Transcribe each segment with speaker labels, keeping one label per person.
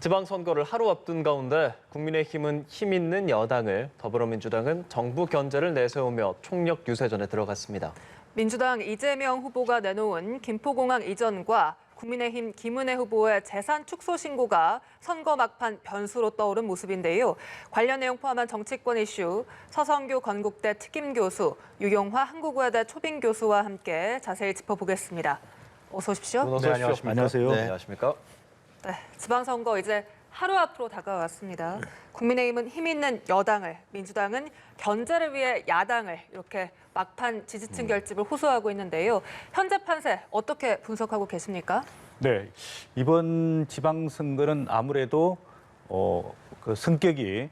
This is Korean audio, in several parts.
Speaker 1: 지방선거를 하루 앞둔 가운데 국민의힘은 힘 있는 여당을, 더불어민주당은 정부 견제를 내세우며 총력 유세전에 들어갔습니다.
Speaker 2: 민주당 이재명 후보가 내놓은 김포공항 이전과 국민의힘 김은혜 후보의 재산 축소 신고가 선거 막판 변수로 떠오른 모습인데요. 관련 내용 포함한 정치권 이슈, 서성교 건국대 특임교수, 유용화 한국외대 초빙교수와 함께 자세히 짚어보겠습니다. 어서 오십시오.
Speaker 1: 어서 오십시오.
Speaker 3: 안녕하세요.
Speaker 1: 네, 안녕하십니까?
Speaker 2: 네, 지방선거 이제 하루 앞으로 다가왔습니다. 국민의힘은 힘 있는 여당을, 민주당은 견제를 위해 야당을 이렇게 막판 지지층 결집을 호소하고 있는데요. 현재 판세 어떻게 분석하고 계십니까?
Speaker 3: 네, 이번 지방선거는 아무래도 그 성격이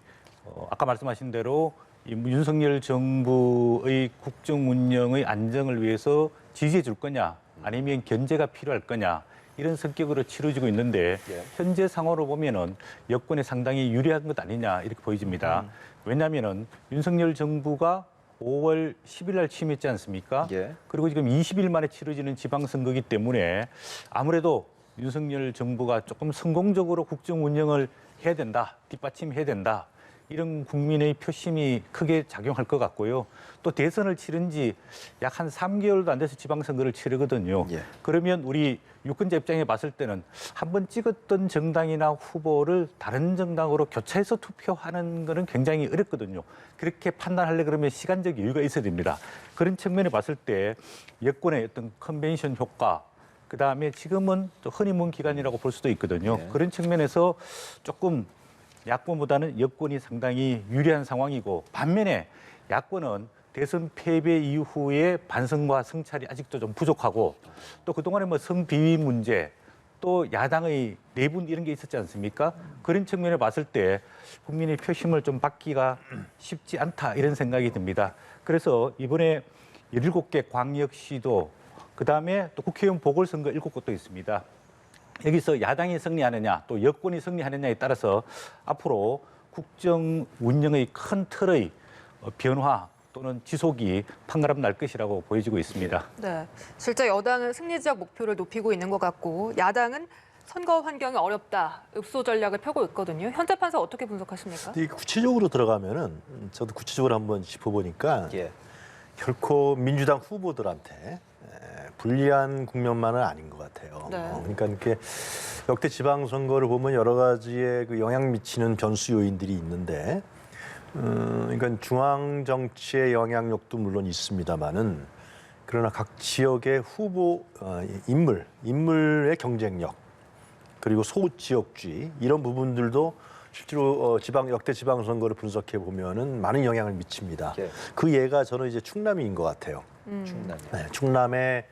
Speaker 3: 아까 말씀하신 대로 이 윤석열 정부의 국정 운영의 안정을 위해서 지지해 줄 거냐, 아니면 견제가 필요할 거냐. 이런 성격으로 치러지고 있는데 현재 상황으로 보면은 여권에 상당히 유리한 것 아니냐 이렇게 보여집니다. 왜냐하면은 윤석열 정부가 5월 10일 날 취임했지 않습니까? 그리고 지금 20일 만에 치러지는 지방선거이기 때문에 아무래도 윤석열 정부가 조금 성공적으로 국정 운영을 해야 된다, 뒷받침해야 된다. 이런 국민의 표심이 크게 작용할 것 같고요. 또 대선을 치른 지 약 한 3개월도 안 돼서 지방선거를 치르거든요. 그러면 우리 유권자 입장에 봤을 때는 한번 찍었던 정당이나 후보를 다른 정당으로 교체해서 투표하는 거는 굉장히 어렵거든요. 그렇게 판단하려고 그러면 시간적 여유가 있어야 됩니다. 그런 측면에 봤을 때 여권의 어떤 컨벤션 효과, 그다음에 지금은 또 허니문 기간이라고 볼 수도 있거든요. 그런 측면에서 조금 야권보다는 여권이 상당히 유리한 상황이고, 반면에 야권은 대선 패배 이후에 반성과 성찰이 아직도 좀 부족하고, 또 그동안에 뭐 성비위 문제, 또 야당의 내분 이런 게 있었지 않습니까? 그런 측면에 봤을 때 국민의 표심을 좀 받기가 쉽지 않다 이런 생각이 듭니다. 그래서 이번에 17개 광역시도, 그다음에 또 국회의원 보궐선거 7곳도 있습니다. 여기서 야당이 승리하느냐 또 여권이 승리하느냐에 따라서 앞으로 국정 운영의 큰 틀의 변화 또는 지속이 판가름 날 것이라고 보여지고 있습니다.
Speaker 2: 네, 실제 여당은 승리 지역 목표를 높이고 있는 것 같고 야당은 선거 환경이 어렵다, 읍소 전략을 펴고 있거든요. 현재 판세 어떻게 분석하십니까?
Speaker 4: 구체적으로 들어가면은 저도 구체적으로 한번 짚어보니까 결코 민주당 후보들한테 불리한 국면만은 아닌 것 같아요.
Speaker 2: 네.
Speaker 4: 그러니까 이렇게 역대 지방선거를 보면 여러 가지의 그 영향 미치는 변수 요인들이 있는데, 그러니까 중앙 정치의 영향력도 물론 있습니다만은, 그러나 각 지역의 후보 인물의 경쟁력, 그리고 소지역주의 이런 부분들도 실제로 역대 지방선거를 분석해 보면은 많은 영향을 미칩니다. 그 예가 저는 이제 충남인 것 같아요. 네, 충남에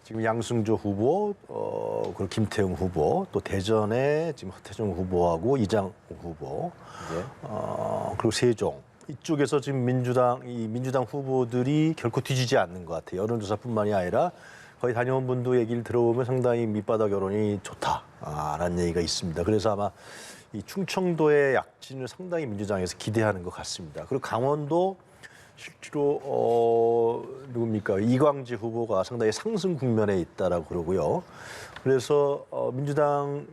Speaker 4: 지금 양승조 후보, 그리고 김태웅 후보, 또 대전에 지금 허태정 후보하고 이장우 후보, 그리고 세종 이쪽에서 지금 민주당 후보들이 결코 뒤지지 않는 것 같아요. 여론조사뿐만이 아니라 거의 다녀온 분도 얘기를 들어보면 상당히 밑바닥 여론이 좋다라는 얘기가 있습니다. 그래서 아마 이 충청도의 약진을 상당히 민주당에서 기대하는 것 같습니다. 그리고 강원도 실제로 누굽니까? 이광재 후보가 상당히 상승 국면에 있다라고 그러고요. 그래서 민주당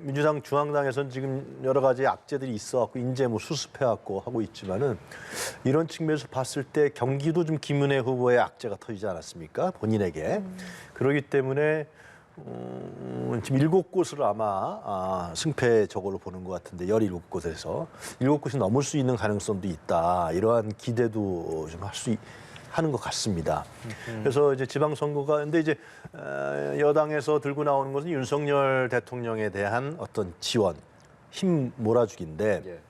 Speaker 4: 중앙당에서는 지금 여러 가지 악재들이 있어갖고 이제 뭐 수습해갖고 하고 있지만은, 이런 측면에서 봤을 때 경기도 좀 김은혜 후보의 악재가 터지지 않았습니까? 본인에게. 그렇기 때문에 지금 7곳을 아마 승패 저걸로 보는 것 같은데, 17곳에서 7곳이 넘을 수 있는 가능성도 있다. 이러한 기대도 좀 하는 것 같습니다. 그래서 이제 지방선거가, 근데 이제 여당에서 들고 나오는 것은 윤석열 대통령에 대한 어떤 지원, 힘 몰아주기인데,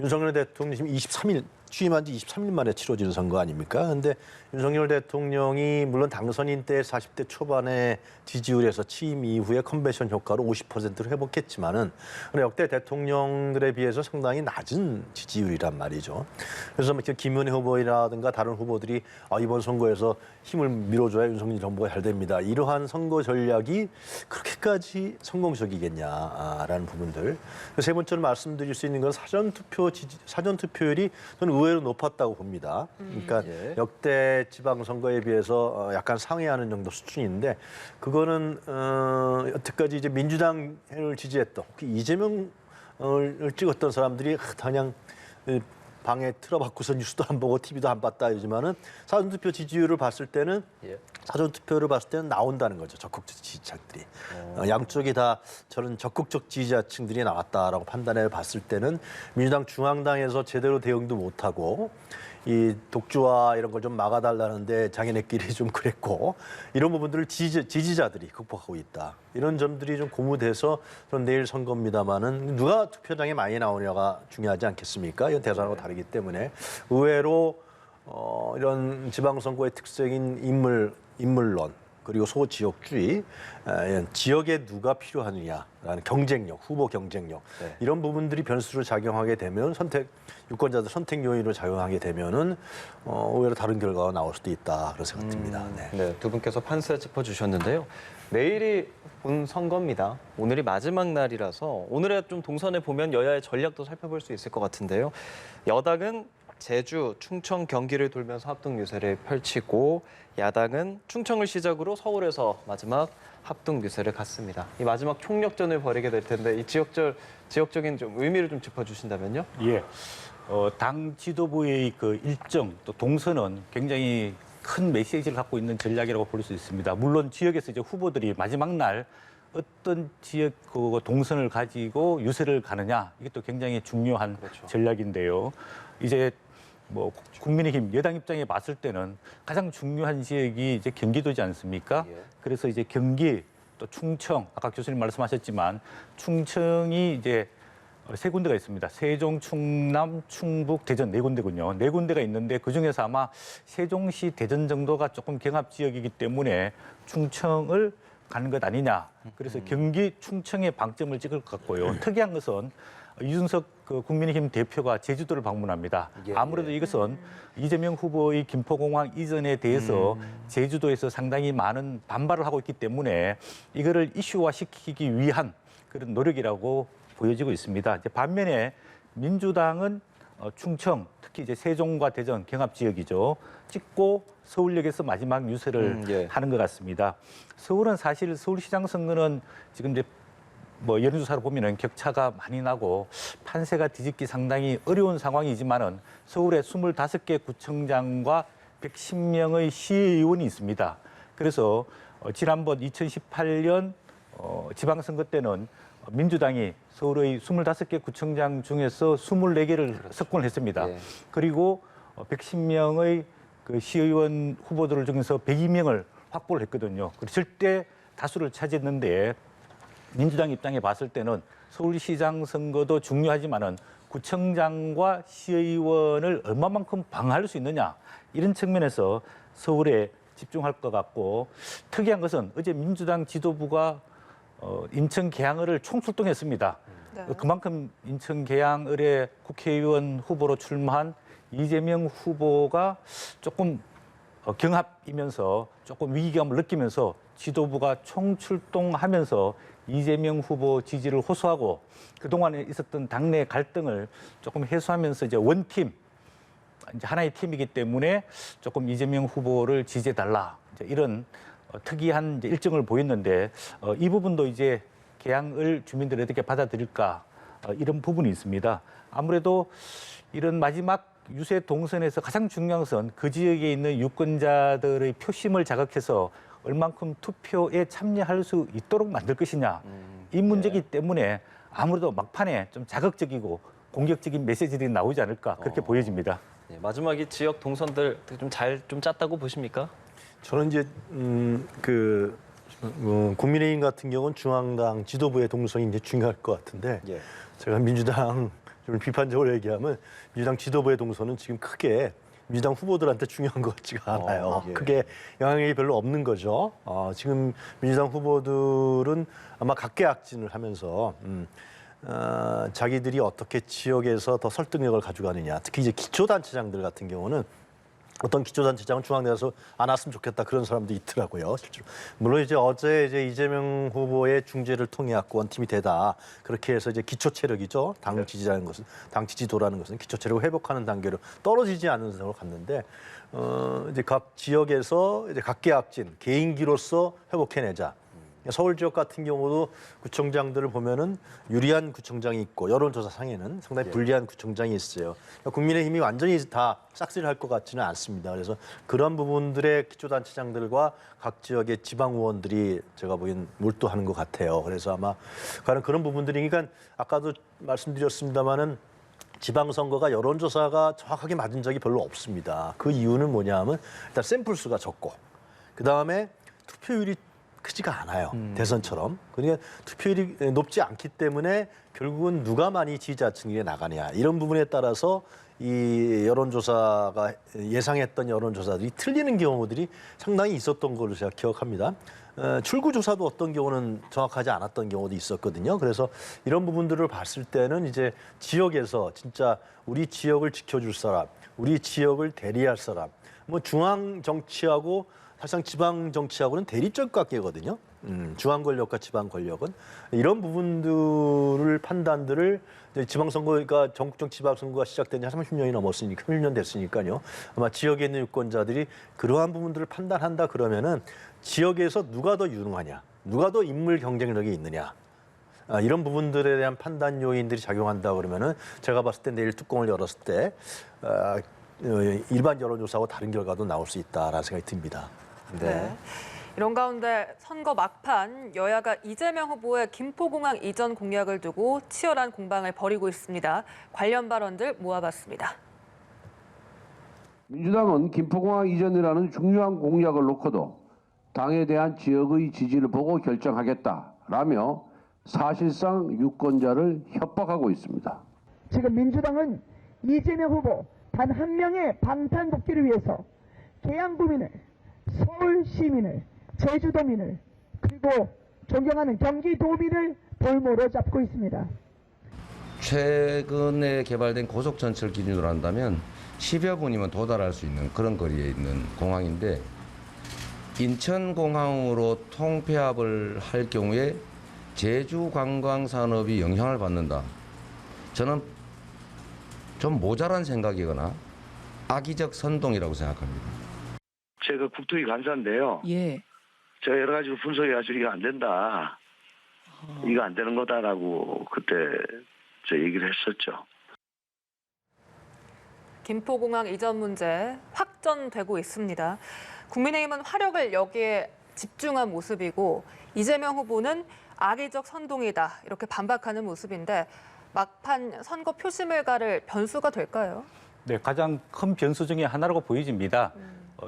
Speaker 4: 윤석열 대통령이 지금 23일 취임한 지 23일 만에 치러지는 선거 아닙니까? 근데 윤석열 대통령이 물론 당선인 때 40대 초반에 지지율에서 취임 이후에 컨벤션 효과로 50%를 회복했지만은 역대 대통령들에 비해서 상당히 낮은 지지율이란 말이죠. 그래서 김은혜 후보라든가 다른 후보들이 이번 선거에서 힘을 밀어줘야 윤석열 정부가 잘 됩니다. 이러한 선거 전략이 그렇게까지 성공적이겠냐라는 부분들. 세 번째로 말씀드릴 수 있는 건 사전 투표율이 저는 의외로 높았다고 봅니다. 그러니까 역대 지방선거에 비해서 약간 상회하는 정도 수준인데, 그거는 여태까지 이제 민주당을 지지했던 이재명 찍었던 사람들이 그냥 방에 틀어박고서 뉴스도 안 보고 TV도 안 봤다 이러지만은 사전투표 지지율을 봤을 때는 사전투표를 봤을 때는 나온다는 거죠. 적극적 지지자들이. 양쪽이 다 저런 적극적 지지자층들이 나왔다라고 판단해 봤을 때는 민주당 중앙당에서 제대로 대응도 못하고 이 독주와 이런 걸 좀 막아달라는데 자기네끼리 좀 그랬고 이런 부분들을 지지자들이 극복하고 있다. 이런 점들이 좀 고무돼서 전 내일 선거입니다마는 누가 투표장에 많이 나오냐가 중요하지 않겠습니까? 이건 대선하고 다르기 때문에 의외로 이런 지방선거의 특색인 인물론 그리고 소지역주의, 지역에 누가 필요하느냐라는 경쟁력, 후보 경쟁력 이런 부분들이 변수로 작용하게 되면 유권자들 선택 요인으로 작용하게 되면은 오히려 다른 결과가 나올 수도 있다 그런 생각 듭니다.
Speaker 1: 네, 두 분께서 판세 짚어주셨는데요. 내일이 본 선거입니다. 오늘이 마지막 날이라서 오늘의 좀 동선에 보면 여야의 전략도 살펴볼 수 있을 것 같은데요. 여당은 제주, 충청, 경기를 돌면서 합동 유세를 펼치고 야당은 충청을 시작으로 서울에서 마지막 합동 유세를 갖습니다. 이 마지막 총력전을 벌이게 될 텐데 이 지역적인 좀 의미를 좀 짚어주신다면요?
Speaker 3: 예. 당 지도부의 그 일정 또 동선은 굉장히 큰 메시지를 갖고 있는 전략이라고 볼 수 있습니다. 물론 지역에서 이제 후보들이 마지막 날 어떤 지역 그 동선을 가지고 유세를 가느냐 이게 또 굉장히 중요한 전략인데요. 이제 뭐 국민의힘 여당 입장에 봤을 때는 가장 중요한 지역이 이제 경기도지 않습니까? 그래서 이제 경기 또 충청 아까 교수님 말씀하셨지만 충청이 이제 세 군데가 있습니다. 세종, 충남, 충북, 대전 네 군데군요. 네 군데가 있는데 그중에서 아마 세종시, 대전 정도가 조금 경합 지역이기 때문에 충청을 가는 것 아니냐. 그래서 경기, 충청에 방점을 찍을 것 같고요. 특이한 것은 이준석 그 국민의힘 대표가 제주도를 방문합니다. 아무래도 이것은 이재명 후보의 김포공항 이전에 대해서 제주도에서 상당히 많은 반발을 하고 있기 때문에 이거를 이슈화시키기 위한 그런 노력이라고 보여지고 있습니다. 이제 반면에 민주당은 충청, 특히 이제 세종과 대전 경합 지역이죠. 찍고 서울역에서 마지막 유세를 하는 것 같습니다. 서울은 사실 서울시장 선거는 지금 이제 뭐 여론조사로 보면은 격차가 많이 나고 판세가 뒤집기 상당히 어려운 상황이지만은 서울에 25개 구청장과 110명의 시의원이 있습니다. 그래서 지난번 2018년 지방선거 때는 민주당이 서울의 25개 구청장 중에서 24개를 석권을 했습니다. 그리고 110명의 그 시의원 후보들 중에서 102명을 확보를 했거든요. 그리고 절대 다수를 차지했는데 민주당 입장에 봤을 때는 서울시장 선거도 중요하지만은 구청장과 시의원을 얼마만큼 방어할 수 있느냐 이런 측면에서 서울에 집중할 것 같고 특이한 것은 어제 민주당 지도부가 인천 계양을을 총출동했습니다.
Speaker 2: 네.
Speaker 3: 그만큼 인천 계양을의 국회의원 후보로 출마한 이재명 후보가 조금 경합이면서 조금 위기감을 느끼면서 지도부가 총출동하면서 이재명 후보 지지를 호소하고 그동안에 있었던 당내 갈등을 조금 해소하면서 이제 원팀, 이제 하나의 팀이기 때문에 조금 이재명 후보를 지지해달라. 이제 이런 특이한 이제 일정을 보였는데 이 부분도 이제 계양을 주민들이 어떻게 받아들일까 이런 부분이 있습니다. 아무래도 이런 마지막 유세 동선에서 가장 중요한 것은 그 지역에 있는 유권자들의 표심을 자극해서 얼만큼 투표에 참여할 수 있도록 만들 것이냐. 이 문제이기 때문에 아무래도 막판에 좀 자극적이고 공격적인 메시지들이 나오지 않을까 그렇게 보여집니다.
Speaker 1: 네, 마지막 이 지역 동선들 좀 잘 좀 짰다고 보십니까?
Speaker 4: 저는 이제 국민의힘 같은 경우는 중앙당 지도부의 동선이 이제 중요할 것 같은데 제가 민주당 좀 비판적으로 얘기하면 민주당 지도부의 동선은 지금 크게 민주당 후보들한테 중요한 것 같지가 않아요. 크게 영향력이 별로 없는 거죠. 지금 민주당 후보들은 아마 각계악진을 하면서 자기들이 어떻게 지역에서 더 설득력을 가져가느냐. 특히 이제 기초단체장들 같은 경우는 어떤 기초단체장은 중앙내에서 안 왔으면 좋겠다 그런 사람도 있더라고요. 실제로. 물론 이제 어제 이제 이재명 후보의 중재를 통해 갖고 원팀이 되다 그렇게 해서 이제 기초 체력이죠. 당 지지라는 것은 당 지지도라는 것은 기초 체력을 회복하는 단계로 떨어지지 않는 상으로 갔는데 이제 각 지역에서 이제 각계악진 개인기로서 회복해내자. 서울 지역 같은 경우도 구청장들을 보면은 유리한 구청장이 있고 여론조사 상에는 상당히 불리한 구청장이 있어요. 그러니까 국민의힘이 완전히 다 싹쓸이를 할 것 같지는 않습니다. 그래서 그런 부분들의 기초단체장들과 각 지역의 지방 의원들이 제가 보기엔 몰두하는 것 같아요. 그래서 아마 그런 부분들이 그러니까 아까도 말씀드렸습니다마는 지방선거가 여론조사가 정확하게 맞은 적이 별로 없습니다. 그 이유는 뭐냐면 일단 샘플 수가 적고 그다음에 투표율이 크지가 않아요. 대선처럼. 그러니까 투표율이 높지 않기 때문에 결국은 누가 많이 지지자층에 나가냐 이런 부분에 따라서 이 여론조사가 예상했던 여론조사들이 틀리는 경우들이 상당히 있었던 걸로 제가 기억합니다. 출구조사도 어떤 경우는 정확하지 않았던 경우도 있었거든요. 그래서 이런 부분들을 봤을 때는 이제 지역에서 진짜 우리 지역을 지켜줄 사람, 우리 지역을 대리할 사람, 뭐 중앙 정치하고 사실상 지방 정치하고는 대립적 관계거든요. 중앙 권력과 지방 권력은 이런 부분들을 판단들을 지방선거가 전국적 지방선거가 시작된 지 30년이 넘었으니까 30년 됐으니까요. 아마 지역에 있는 유권자들이 그러한 부분들을 판단한다 그러면은 지역에서 누가 더 유능하냐, 누가 더 인물 경쟁력이 있느냐. 이런 부분들에 대한 판단 요인들이 작용한다 그러면은 제가 봤을 때 내일 뚜껑을 열었을 때 일반 여론조사하고 다른 결과도 나올 수 있다라는 생각이 듭니다.
Speaker 2: 네. 이런 가운데 선거 막판 여야가 이재명 후보의 김포공항 이전 공약을 두고 치열한 공방을 벌이고 있습니다. 관련 발언들 모아봤습니다.
Speaker 5: 민주당은 김포공항 이전이라는 중요한 공약을 놓고도 당에 대한 지역의 지지를 보고 결정하겠다라며 사실상 유권자를 협박하고 있습니다.
Speaker 6: 지금 민주당은 이재명 후보 단 한 명의 방탄 복귀를 위해서 계양구민을, 서울 시민을, 제주도민을 그리고 존경하는 경기도민을 볼모로 잡고 있습니다.
Speaker 7: 최근에 개발된 고속전철 기준으로 한다면 10여 분이면 도달할 수 있는 그런 거리에 있는 공항인데 인천공항으로 통폐합을 할 경우에 제주 관광 산업이 영향을 받는다. 저는 좀 모자란 생각이거나 악의적 선동이라고 생각합니다.
Speaker 8: 제가 국토위 간사인데요.
Speaker 9: 예.
Speaker 8: 제가 여러 가지로 분석해가지고 이거 안 된다. 이거 안 되는 거다라고 그때 저 얘기를 했었죠.
Speaker 2: 김포공항 이전 문제 확전되고 있습니다. 국민의힘은 화력을 여기에 집중한 모습이고 이재명 후보는 악의적 선동이다 이렇게 반박하는 모습인데 막판 선거 표심을 가를 변수가 될까요?
Speaker 3: 네, 가장 큰 변수 중에 하나라고 보여집니다.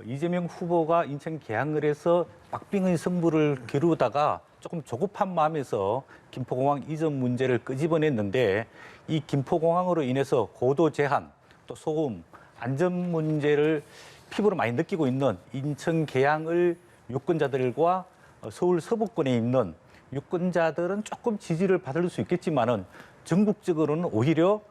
Speaker 3: 이재명 후보가 인천 계양을에서 박빙의 승부를 겨루다가 조금 조급한 마음에서 김포공항 이전 문제를 끄집어냈는데 이 김포공항으로 인해서 고도 제한, 또 소음, 안전 문제를 피부로 많이 느끼고 있는 인천 계양을 유권자들과 서울 서부권에 있는 유권자들은 조금 지지를 받을 수 있겠지만은 전국적으로는 오히려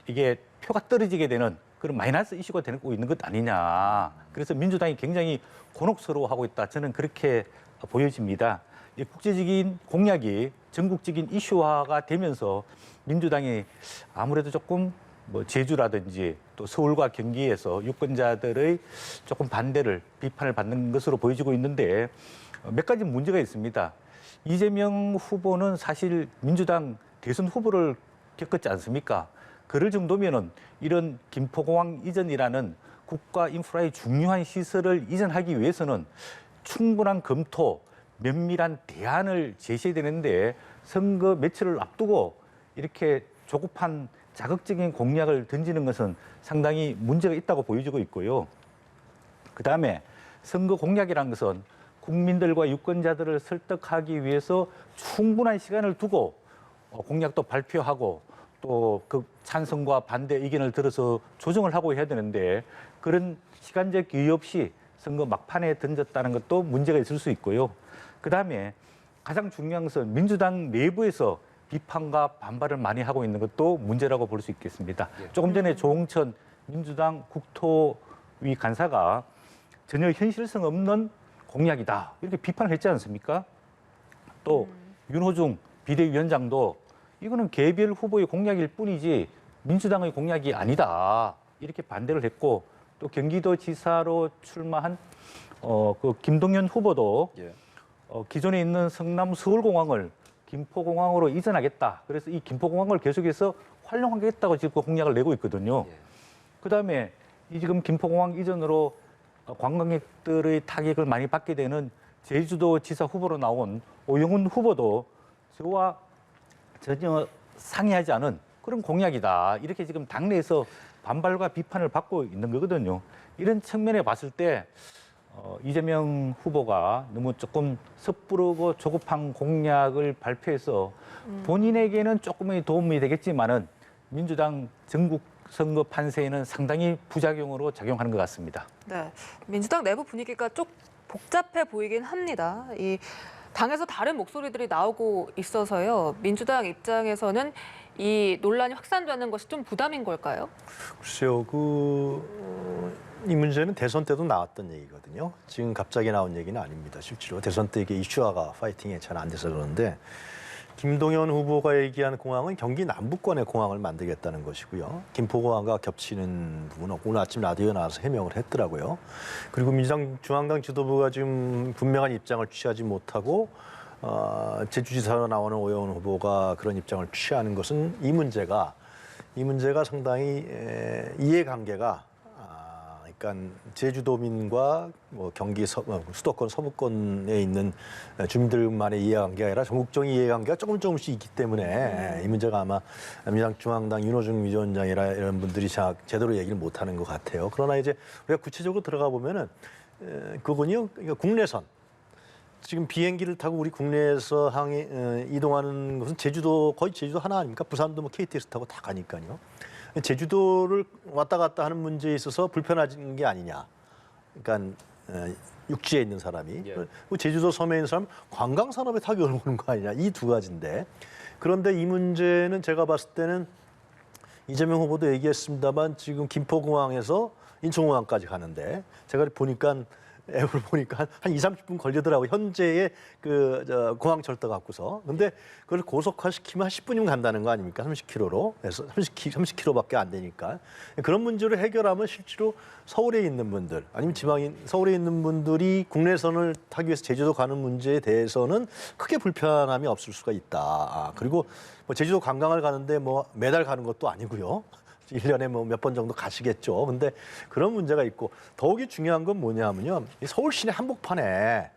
Speaker 3: 이게 표가 떨어지게 되는 그런 마이너스 이슈가 되고 있는 것 아니냐. 그래서 민주당이 굉장히 곤혹스러워하고 있다. 저는 그렇게 보여집니다. 이 국제적인 공약이 전국적인 이슈화가 되면서 민주당이 아무래도 조금 뭐 제주라든지 또 서울과 경기에서 유권자들의 조금 반대를 비판을 받는 것으로 보여지고 있는데 몇 가지 문제가 있습니다. 이재명 후보는 사실 민주당 대선 후보를 겪었지 않습니까? 그럴 정도면은 이런 김포공항 이전이라는 국가 인프라의 중요한 시설을 이전하기 위해서는 충분한 검토, 면밀한 대안을 제시해야 되는데 선거 며칠을 앞두고 이렇게 조급한 자극적인 공약을 던지는 것은 상당히 문제가 있다고 보여지고 있고요. 그다음에 선거 공약이라는 것은 국민들과 유권자들을 설득하기 위해서 충분한 시간을 두고 공약도 발표하고 또 그 찬성과 반대 의견을 들어서 조정을 하고 해야 되는데 그런 시간적 여유 없이 선거 막판에 던졌다는 것도 문제가 있을 수 있고요. 그다음에 가장 중요한 것은 민주당 내부에서 비판과 반발을 많이 하고 있는 것도 문제라고 볼 수 있겠습니다. 조금 전에 조홍천 민주당 국토위 간사가 전혀 현실성 없는 공약이다 이렇게 비판을 했지 않습니까? 또 윤호중 비대위원장도 이거는 개별 후보의 공약일 뿐이지 민주당의 공약이 아니다 이렇게 반대를 했고 또 경기도지사로 출마한 그 김동연 후보도 기존에 있는 성남 서울공항을 김포공항으로 이전하겠다. 그래서 이 김포공항을 계속해서 활용하겠다고 지금 공약을 내고 있거든요. 그다음에 이 지금 김포공항 이전으로 관광객들의 타격을 많이 받게 되는 제주도 지사 후보로 나온 오영훈 후보도 저와 전혀 상의하지 않은 그런 공약이다. 이렇게 지금 당내에서 반발과 비판을 받고 있는 거거든요. 이런 측면에 봤을 때 이재명 후보가 너무 조금 섣부르고 조급한 공약을 발표해서 본인에게는 조금의 도움이 되겠지만은 민주당 전국 선거 판세에는 상당히 부작용으로 작용하는 것 같습니다.
Speaker 2: 네, 민주당 내부 분위기가 좀 복잡해 보이긴 합니다. 이 당에서 다른 목소리들이 나오고 있어서요. 민주당 입장에서는 이 논란이 확산되는 것이 좀 부담인 걸까요?
Speaker 4: 글쎄요, 이 문제는 대선 때도 나왔던 얘기거든요. 지금 갑자기 나온 얘기는 아닙니다. 실제로 대선 때 이게 이슈화가 파이팅이 잘 안 돼서 그러는데 김동연 후보가 얘기한 공항은 경기 남부권의 공항을 만들겠다는 것이고요. 김포공항과 겹치는 부분은 오늘 아침 라디오에 나와서 해명을 했더라고요. 그리고 민주당 중앙당 지도부가 지금 분명한 입장을 취하지 못하고 제주지사로 나오는 오영훈 후보가 그런 입장을 취하는 것은 이 문제가 상당히 이해관계가 그러니까 제주도민과 뭐 경기 수도권 서부권에 있는 주민들만의 이해관계가 아니라 전국적인 이해관계가 조금씩 있기 때문에 이 문제가 아마 민주당 중앙당 윤호중 위원장이라 이런 분들이 제대로 얘기를 못하는 것 같아요. 그러나 이제 우리가 구체적으로 들어가 보면은 그건요, 그러니까 국내선. 지금 비행기를 타고 우리 국내에서 이동하는 것은 거의 제주도 하나 아닙니까? 부산도 뭐 KTX 타고 다 가니까요. 제주도를 왔다 갔다 하는 문제에 있어서 불편한 게 아니냐. 그러니까 육지에 있는 사람이. 제주도 섬에 있는 사람 관광 산업에 타격을 보는 거 아니냐. 이 두 가지인데. 그런데 이 문제는 제가 봤을 때는 이재명 후보도 얘기했습니다만 지금 김포공항에서 인천공항까지 가는데 제가 보니까 앱을 보니까 한 20-30분 걸리더라고요. 현재의 공항 철도 갖고서. 근데 그걸 고속화시키면 한 10분이면 간다는 거 아닙니까? 30km로. 그래서 30km밖에 안 되니까. 그런 문제를 해결하면 실제로 서울에 있는 분들 아니면 서울에 있는 분들이 국내선을 타기 위해서 제주도 가는 문제에 대해서는 크게 불편함이 없을 수가 있다. 그리고 뭐 제주도 관광을 가는데 뭐 매달 가는 것도 아니고요. 1년에 뭐 몇 번 정도 가시겠죠. 근데 그런 문제가 있고 더욱이 중요한 건 뭐냐면요. 서울 시내 한복판에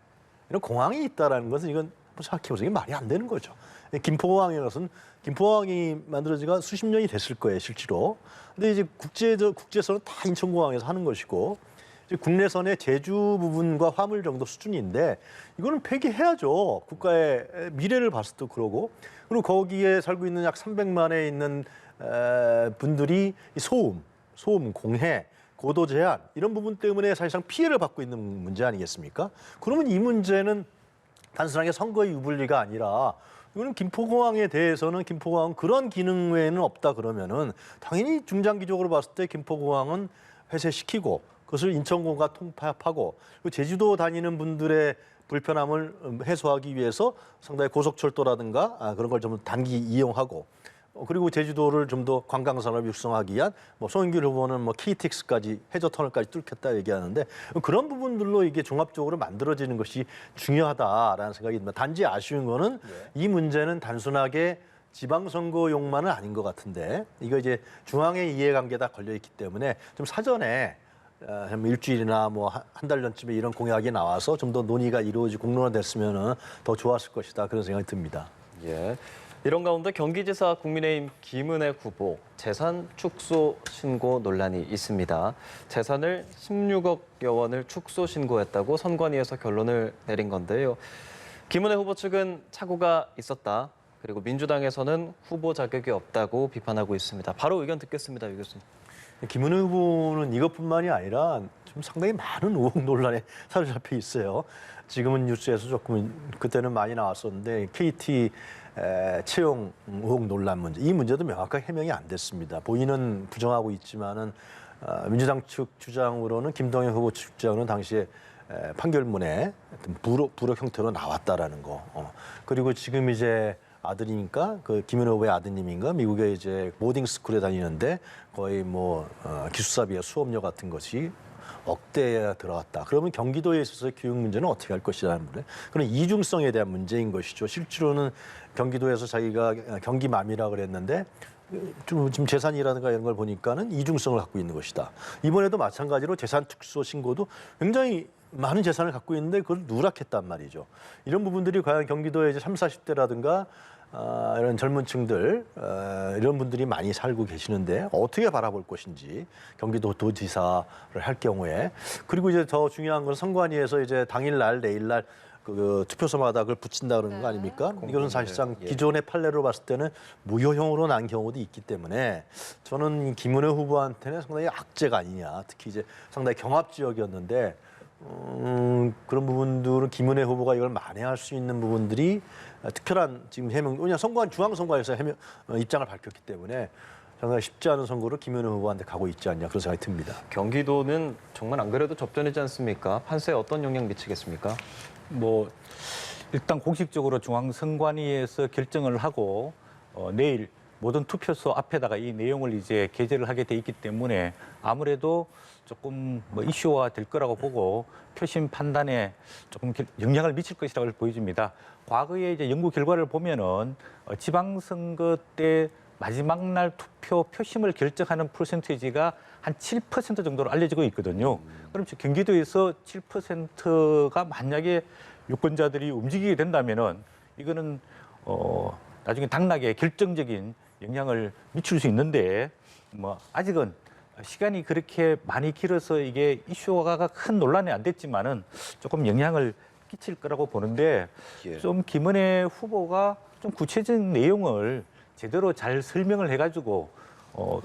Speaker 4: 이런 공항이 있다라는 것은 이건 생각해보세요. 이게 말이 안 되는 거죠. 김포공항이 만들어지가 수십 년이 됐을 거예요, 실제로. 근데 이제 국제선은 다 인천공항에서 하는 것이고 이제 국내선의 제주 부분과 화물 정도 수준인데 이거는 폐기해야죠. 국가의 미래를 봤을 때 그러고 그리고 거기에 살고 있는 약 300만에 있는 분들이 소음, 공해, 고도 제한 이런 부분 때문에 사실상 피해를 받고 있는 문제 아니겠습니까? 그러면 이 문제는 단순하게 선거의 유불리가 아니라 이거는 김포공항에 대해서는 김포공항 그런 기능 외에는 없다 그러면은 당연히 중장기적으로 봤을 때 김포공항은 폐쇄시키고 그것을 인천공항과 통합하고 그리고 제주도 다니는 분들의 불편함을 해소하기 위해서 상당히 고속철도라든가 그런 걸 좀 단기 이용하고 그리고 제주도를 좀 더 관광산업 육성하기 위한 뭐 송영길 후보는 뭐 KTX까지 해저터널까지 뚫겠다 얘기하는데 그런 부분들로 이게 종합적으로 만들어지는 것이 중요하다라는 생각이 듭니다. 단지 아쉬운 거는 이 문제는 단순하게 지방선거용만은 아닌 것 같은데 이거 이제 중앙의 이해관계다 걸려 있기 때문에 좀 사전에 한 일주일이나 뭐 한 달 전쯤에 이런 공약이 나와서 좀 더 논의가 이루어지고 공론화됐으면은 더 좋았을 것이다 그런 생각이 듭니다.
Speaker 1: 예. 이런 가운데 경기지사 국민의힘 김은혜 후보 재산 축소 신고 논란이 있습니다. 재산을 16억여 원을 축소 신고했다고 선관위에서 결론을 내린 건데요. 김은혜 후보 측은 착오가 있었다. 그리고 민주당에서는 후보 자격이 없다고 비판하고 있습니다. 바로 의견 듣겠습니다, 유 교수님.
Speaker 4: 김은혜 후보는 이것뿐만이 아니라 좀 상당히 많은 의혹 논란에 사로잡혀 있어요. 지금은 뉴스에서 조금 그때는 많이 나왔었는데 KT 채용 의혹 논란 문제 이 문제도 명확하게 해명이 안 됐습니다. 본인은 부정하고 있지만은 민주당 측 주장으로는 김동연 후보 측 주장은 당시에 판결문에 불허 형태로 나왔다라는 거. 그리고 지금 이제 아들이니까 그 김은혜 후보의 아드님인가 미국에 이제 보딩 스쿨에 다니는데 거의 뭐 기숙사비와 수업료 같은 것이 억대에 들어갔다. 그러면 경기도에 있어서 교육 문제는 어떻게 할 것이라는 문제. 그런 이중성에 대한 문제인 것이죠. 실제로는 경기도에서 자기가 경기맘이라 그랬는데 지금 재산이라든가 이런 걸 보니까는 이중성을 갖고 있는 것이다. 이번에도 마찬가지로 재산 특수소 신고도 굉장히 많은 재산을 갖고 있는데 그걸 누락했단 말이죠. 이런 부분들이 과연 경기도의 이제 30, 40대라든가 이런 젊은 층들 이런 분들이 많이 살고 계시는데 어떻게 바라볼 것인지 경기도 도지사를 할 경우에 그리고 이제 더 중요한 건 선관위에서 이제 당일날 내일날 그 투표소마다 그걸 붙인다 그러는 거 아닙니까? 이것은 사실상 기존의 판례로 봤을 때는 무효형으로 난 경우도 있기 때문에 저는 김은혜 후보한테는 상당히 악재가 아니냐. 특히 이제 상당히 경합 지역이었는데 그런 부분들은 김은혜 후보가 이걸 만회할 수 있는 부분들이 특별한 지금 해명, 왜냐 선관 중앙선관위에서 입장을 밝혔기 때문에 상당히 쉽지 않은 선거로 김은혜 후보한테 가고 있지 않냐 그런 생각이 듭니다.
Speaker 1: 경기도는 정말 안 그래도 접전이지 않습니까? 판세에 어떤 영향 미치겠습니까?
Speaker 3: 뭐 일단 공식적으로 중앙선관위에서 결정을 하고 내일 모든 투표소 앞에다가 이 내용을 이제 게재를 하게 돼 있기 때문에 아무래도 조금 뭐 이슈화 될 거라고 보고 표심 판단에 조금 영향을 미칠 것이라고 보여집니다. 과거에 이제 연구 결과를 보면은 지방선거 때 마지막 날 투표 표심을 결정하는 퍼센티지가 한 7% 정도로 알려지고 있거든요. 그럼 경기도에서 7%가 만약에 유권자들이 움직이게 된다면은 이거는 나중에 당락에 결정적인 영향을 미칠 수 있는데 뭐 아직은 시간이 그렇게 많이 길어서 이게 이슈화가 큰 논란이 안 됐지만은 조금 영향을 끼칠 거라고 보는데 좀 김은혜 후보가 좀 구체적인 내용을 제대로 잘 설명을 해가지고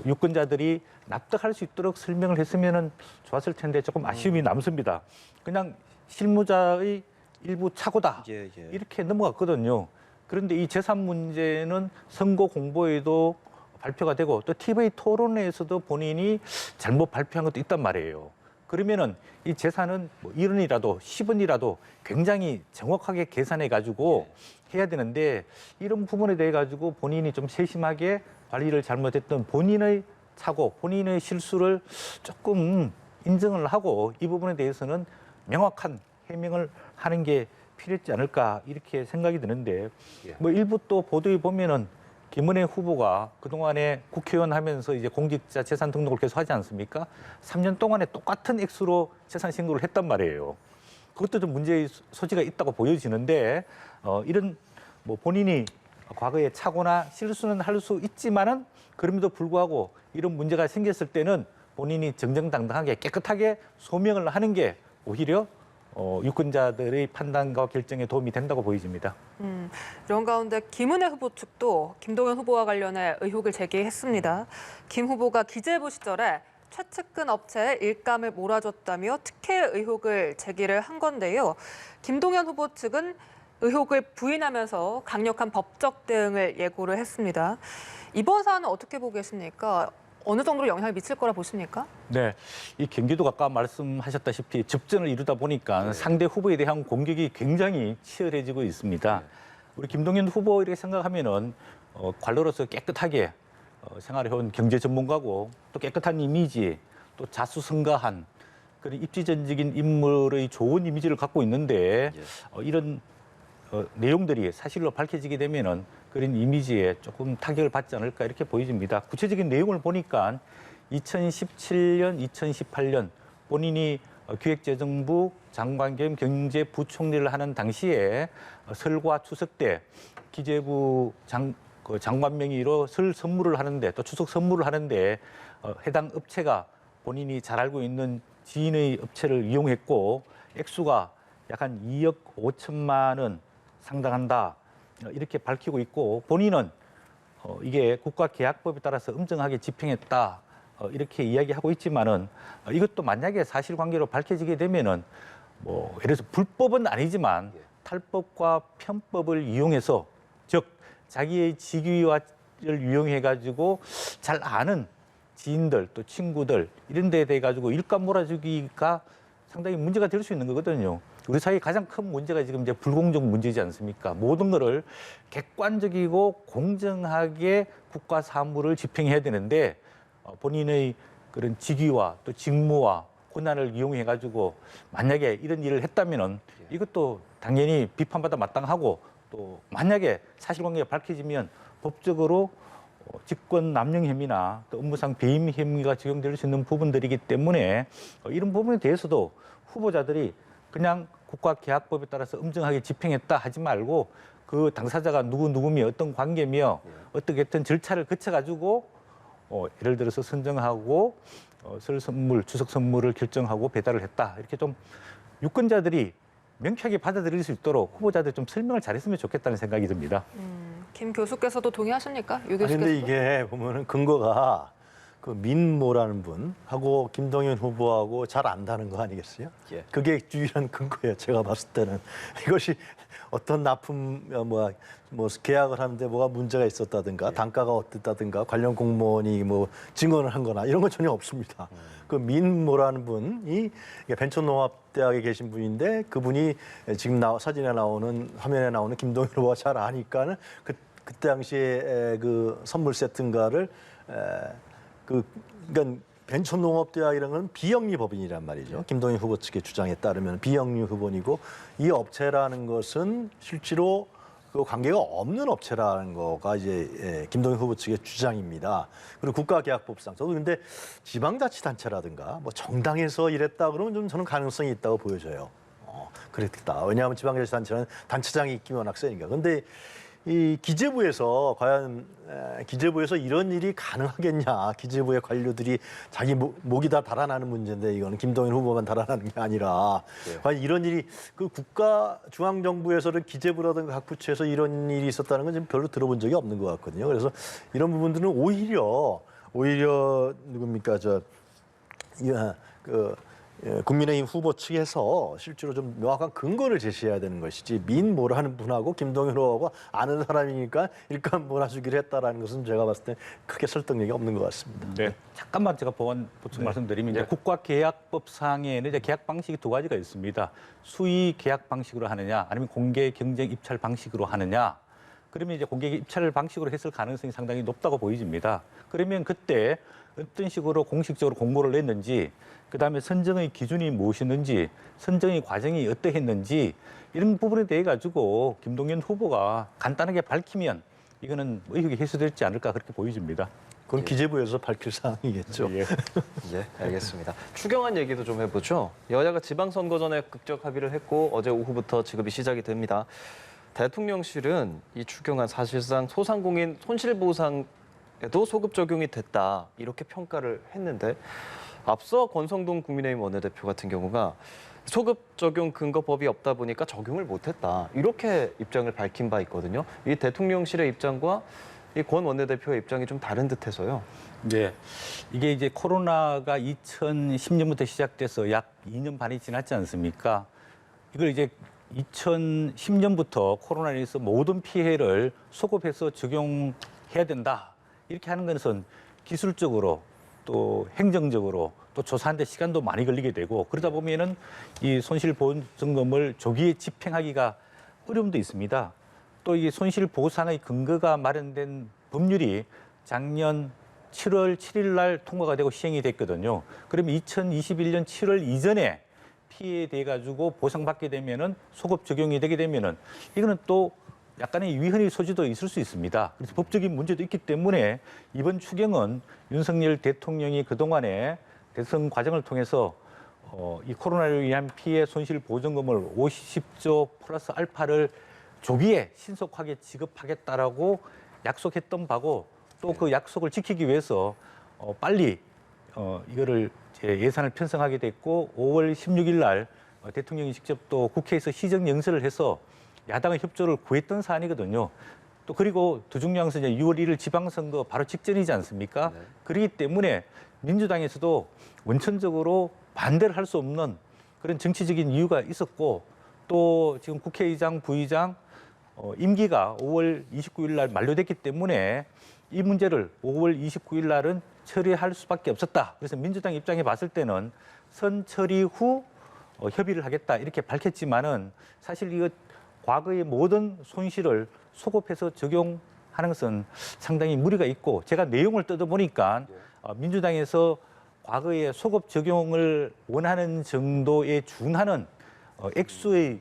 Speaker 3: 유권자들이 납득할 수 있도록 설명을 했으면은 좋았을 텐데 조금 아쉬움이 남습니다. 그냥 실무자의 일부 착오다 이렇게 넘어갔거든요. 그런데 이 재산 문제는 선거 공보에도 발표가 되고 또 TV 토론회에서도 본인이 잘못 발표한 것도 있단 말이에요. 그러면은 이 재산은 뭐 1원이라도 10원이라도 굉장히 정확하게 계산해 가지고 해야 되는데 이런 부분에 대해 가지고 본인이 좀 세심하게 관리를 잘못했던 본인의 착오, 본인의 실수를 조금 인정을 하고 이 부분에 대해서는 명확한 해명을 하는 게 필요했지 않을까 이렇게 생각이 드는데 뭐 일부 또 보도에 보면은 김은혜 후보가 그동안에 국회의원 하면서 이제 공직자 재산 등록을 계속 하지 않습니까? 3년 동안에 똑같은 액수로 재산 신고를 했단 말이에요. 그것도 좀 문제의 소지가 있다고 보여지는데 이런 뭐 본인이 과거에 착오나 실수는 할 수 있지만은 그럼에도 불구하고 이런 문제가 생겼을 때는 본인이 정정당당하게 깨끗하게 소명을 하는 게 오히려 유권자들의 판단과 결정에 도움이 된다고 보여집니다.
Speaker 2: 이런 가운데 김은혜 후보 측도 김동연 후보와 관련해 의혹을 제기했습니다. 김 후보가 기재부 시절에 최측근 업체에 일감을 몰아줬다며 특혜 의혹을 제기를 한 건데요. 김동연 후보 측은 의혹을 부인하면서 강력한 법적 대응을 예고를 했습니다. 이번 사안은 어떻게 보고 계십니까? 어느 정도로 영향을 미칠 거라 보십니까?
Speaker 3: 네, 이 경기도가 아까 말씀하셨다시피 접전을 이루다 보니까 상대 후보에 대한 공격이 굉장히 치열해지고 있습니다. 우리 김동연 후보 이렇게 생각하면은 관로로서 깨끗하게 생활해온 경제 전문가고 또 깨끗한 이미지, 또 자수성가한 그런 입지전적인 인물의 좋은 이미지를 갖고 있는데 이런 내용들이 사실로 밝혀지게 되면은 그런 이미지에 조금 타격을 받지 않을까 이렇게 보여집니다. 구체적인 내용을 보니까 2017년, 2018년 본인이 기획재정부 장관 겸 경제부총리를 하는 당시에 설과 추석 때 기재부 장관 명의로 설 선물을 하는데 또 추석 선물을 하는데 해당 업체가 본인이 잘 알고 있는 지인의 업체를 이용했고 액수가 약 한 2억 5천만 원 상당한다. 이렇게 밝히고 있고 본인은 이게 국가계약법에 따라서 엄정하게 집행했다. 이렇게 이야기하고 있지만은 이것도 만약에 사실관계로 밝혀지게 되면은 뭐 예를 들어서 불법은 아니지만 탈법과 편법을 이용해서 즉 자기의 직위를 이용해 가지고 잘 아는 지인들 또 친구들 이런 데에 대해 가지고 일감 몰아주기가 상당히 문제가 될 수 있는 거거든요. 우리 사회의 가장 큰 문제가 지금 이제 불공정 문제지 않습니까? 모든 것을 객관적이고 공정하게 국가 사무를 집행해야 되는데 본인의 그런 직위와 또 직무와 권한을 이용해가지고 만약에 이런 일을 했다면은 이것도 당연히 비판받아 마땅하고 또 만약에 사실관계가 밝혀지면 법적으로 직권 남용 혐의나 또 업무상 배임 혐의가 적용될 수 있는 부분들이기 때문에 이런 부분에 대해서도 후보자들이 그냥 국가계약법에 따라서 엄정하게 집행했다 하지 말고 그 당사자가 누구며 어떤 관계며 어떻게 했든 절차를 거쳐가지고 예를 들어서 선정하고 설 선물, 추석 선물을 결정하고 배달을 했다. 이렇게 좀 유권자들이 명쾌하게 받아들일 수 있도록 후보자들 좀 설명을 잘했으면 좋겠다는 생각이 듭니다.
Speaker 2: 김 교수께서도 동의하십니까? 유
Speaker 4: 아니,
Speaker 2: 교수께서도?
Speaker 4: 근데 이게 보면은 근거가 그 민모라는 분하고 김동연 후보하고 잘 안다는 거 아니겠어요?
Speaker 1: 예.
Speaker 4: 그게 유일한 근거예요. 제가 봤을 때는 이것이 어떤 납품 뭐 계약을 하는데 뭐가 문제가 있었다든가 단가가 어땠다든가 관련 공무원이 뭐 증언을 한거나 이런 건 전혀 없습니다. 그 민모라는 분이 벤처농업대학에 계신 분인데 그분이 지금 사진에 나오는 화면에 나오는 김동연 후보가 잘 아니까는 그때 당시에 그 선물 세트인가를 그러니까 벤처농업대학이라는 건 비영리 법인이란 말이죠. 김동연 후보 측의 주장에 따르면 비영리 법인이고 이 업체라는 것은 실제로 그 관계가 없는 업체라는 거가 이제 김동연 후보 측의 주장입니다. 그리고 국가계약법상 저도 근데 지방자치단체라든가 뭐 정당에서 이랬다 그러면 좀 저는 가능성이 있다고 보여져요. 그랬겠다. 왜냐하면 지방자치단체는 단체장이 있기 워낙 세니까. 근데 이 기재부에서 과연 기재부에서 이런 일이 가능하겠냐? 기재부의 관료들이 자기 목이 다 달아나는 문제인데 이거는 김동연 후보만 달아나는 게 아니라 과연 이런 일이 그 국가 중앙 정부에서는 기재부라든가 각 부처에서 이런 일이 있었다는 건 지금 별로 들어본 적이 없는 것 같거든요. 그래서 이런 부분들은 오히려 누굽니까 국민의힘 후보 측에서 실제로 좀 명확한 근거를 제시해야 되는 것이지 민모라는 분하고 김동연 후보가 아는 사람이니까 일감 몰아주기로 했다라는 것은 제가 봤을 때 크게 설득력이 없는 것 같습니다.
Speaker 3: 네, 잠깐만 제가 보충 말씀드리면 이제 국가계약법상에는 이제 계약 방식이 두 가지가 있습니다. 수의 계약 방식으로 하느냐, 아니면 공개 경쟁 입찰 방식으로 하느냐. 그러면 이제 공개 입찰 방식으로 했을 가능성이 상당히 높다고 보여집니다. 그러면 그때 어떤 식으로 공식적으로 공모를 냈는지, 그다음에 선정의 기준이 무엇이었는지, 선정의 과정이 어떠했는지 이런 부분에 대해 가지고 김동연 후보가 간단하게 밝히면 이거는 의혹이 해소되지 않을까 그렇게 보여집니다.
Speaker 4: 그건 기재부에서 밝힐 사항이겠죠.
Speaker 3: 예.
Speaker 1: 예, 알겠습니다. 추경안 얘기도 좀 해보죠. 여야가 지방선거 전에 극적 합의를 했고 어제 오후부터 지급이 시작이 됩니다. 대통령실은 이 추경안 사실상 소상공인 손실보상에도 소급 적용이 됐다 이렇게 평가를 했는데 앞서 권성동 국민의힘 원내대표 같은 경우가 소급 적용 근거법이 없다 보니까 적용을 못했다 이렇게 입장을 밝힌 바 있거든요. 이 대통령실의 입장과 이 권 원내대표의 입장이 좀 다른 듯해서요.
Speaker 3: 네, 이게 이제 코로나가 2010년부터 시작돼서 약 2년 반이 지났지 않습니까? 이걸 이제 2010년부터 코로나로 인해서 모든 피해를 소급해서 적용해야 된다 이렇게 하는 것은 기술적으로 또 행정적으로 또 조사하는데 시간도 많이 걸리게 되고 그러다 보면은 이 손실보상금을 조기에 집행하기가 어려움도 있습니다. 또 이 손실보상의 근거가 마련된 법률이 작년 7월 7일 날 통과가 되고 시행이 됐거든요. 그러면 2021년 7월 이전에 피해에 대해 가지고 보상받게 되면은 소급 적용이 되게 되면은 이거는 또 약간의 위헌의 소지도 있을 수 있습니다. 그래서 법적인 문제도 있기 때문에 이번 추경은 윤석열 대통령이 그동안에 대선 과정을 통해서 이 코로나로 인한 피해 손실 보전금을 50조 플러스 알파를 조기에 신속하게 지급하겠다라고 약속했던 바고 또 그 약속을 지키기 위해서 빨리 이거를 예산을 편성하게 됐고 5월 16일 날 대통령이 직접 또 국회에서 시정연설을 해서 야당의 협조를 구했던 사안이거든요. 또 그리고 더 중요한 것은 이제 6월 1일 지방선거 바로 직전이지 않습니까? 네. 그렇기 때문에 민주당에서도 원천적으로 반대를 할 수 없는 그런 정치적인 이유가 있었고 또 지금 국회의장, 부의장 임기가 5월 29일 날 만료됐기 때문에 이 문제를 5월 29일 날은 처리할 수밖에 없었다. 그래서 민주당 입장에 봤을 때는 선처리 후 협의를 하겠다 이렇게 밝혔지만은 사실 이거 과거의 모든 손실을 소급해서 적용하는 것은 상당히 무리가 있고 제가 내용을 뜯어보니까 민주당에서 과거에 소급 적용을 원하는 정도에 준하는 액수의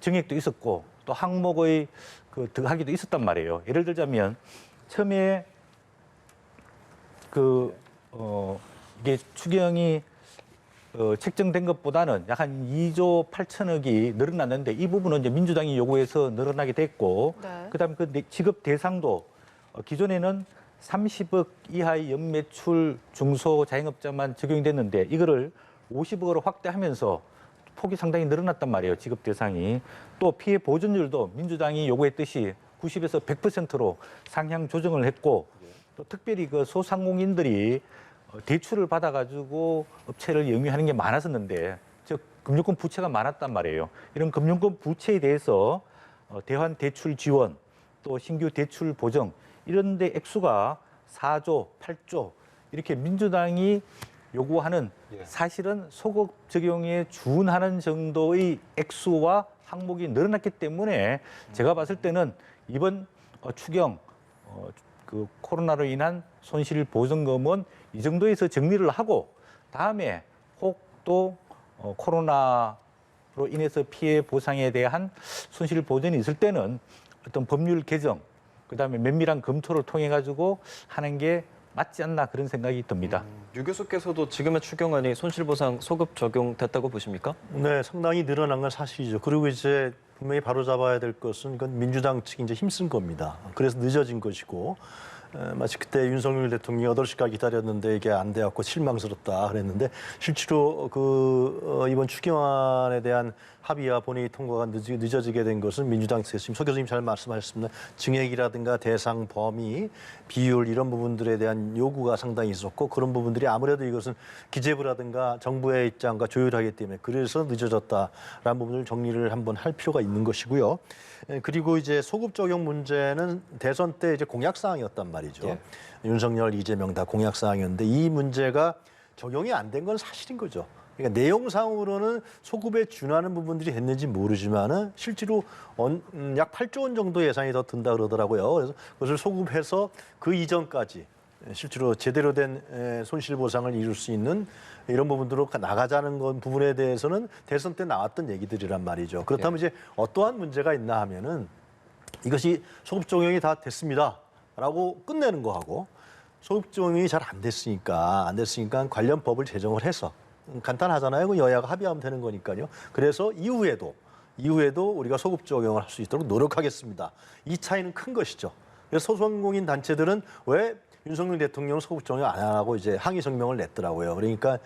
Speaker 3: 정액도 있었고 또 항목의 그 더하기도 있었단 말이에요. 예를 들자면 처음에 이게 추경이 책정된 것보다는 약 한 2조 8천억이 늘어났는데 이 부분은 이제 민주당이 요구해서 늘어나게 됐고
Speaker 2: 네.
Speaker 3: 그다음에 그 지급 대상도 기존에는 30억 이하의 연매출 중소자영업자만 적용이 됐는데 이거를 50억으로 확대하면서 폭이 상당히 늘어났단 말이에요. 지급 대상이. 또 피해 보전율도 민주당이 요구했듯이 90에서 100%로 상향 조정을 했고 또 특별히 그 소상공인들이 대출을 받아가지고 업체를 영위하는 게 많았었는데 즉 금융권 부채가 많았단 말이에요. 이런 금융권 부채에 대해서 대환 대출 지원 또 신규 대출 보정 이런 데 액수가 4조, 8조 이렇게 민주당이 요구하는 사실은 소급 적용에 준하는 정도의 액수와 항목이 늘어났기 때문에 제가 봤을 때는 이번 추경 그 코로나로 인한 손실 보전금은 이 정도에서 정리를 하고 다음에 혹 또 코로나로 인해서 피해 보상에 대한 손실 보전이 있을 때는 어떤 법률 개정 그다음에 면밀한 검토를 통해 가지고 하는 게 맞지 않나 그런 생각이 듭니다.
Speaker 1: 유 교수께서도 지금의 추경안이 손실보상 소급 적용됐다고 보십니까?
Speaker 4: 네, 상당히 늘어난 건 사실이죠. 그리고 이제 분명히 바로잡아야 될 것은 이건 민주당 측이 이제 힘쓴 겁니다. 그래서 늦어진 것이고 마치 그때 윤석열 대통령이 8시까지 기다렸는데 이게 안 돼갖고 실망스럽다 그랬는데 실제로 이번 추경안에 대한 합의와 본회의 통과가 늦어지게 된 것은 민주당 측에서 지금 서 교수님 잘 말씀하셨습니다. 증액이라든가 대상 범위, 비율 이런 부분들에 대한 요구가 상당히 있었고 그런 부분들이 아무래도 이것은 기재부라든가 정부의 입장과 조율하기 때문에 그래서 늦어졌다라는 부분을 정리를 한번 할 필요가 있는 것이고요. 그리고 이제 소급 적용 문제는 대선 때 이제 공약 사항이었단 말이죠.
Speaker 1: 예.
Speaker 4: 윤석열, 이재명 다 공약 사항이었는데 이 문제가 적용이 안 된 건 사실인 거죠. 그러니까 내용상으로는 소급에 준하는 부분들이 됐는지 모르지만은 실제로 약 8조 원 정도 예산이 더 든다 그러더라고요. 그래서 그것을 소급해서 그 이전까지 실제로 제대로 된 손실 보상을 이룰 수 있는 이런 부분들로 나가자는 건 부분에 대해서는 대선 때 나왔던 얘기들이란 말이죠. 그렇다면 이제 어떠한 문제가 있나 하면은 이것이 소급 적용이 다 됐습니다라고 끝내는 거하고 소급 적용이 잘 안 됐으니까 관련 법을 제정을 해서 간단하잖아요. 그 여야가 합의하면 되는 거니까요. 그래서 이후에도 우리가 소급 적용을 할 수 있도록 노력하겠습니다. 이 차이는 큰 것이죠. 그래서 소상공인 단체들은 왜 윤석열 대통령 소급 적용 안 하고 이제 항의 성명을 냈더라고요. 그러니까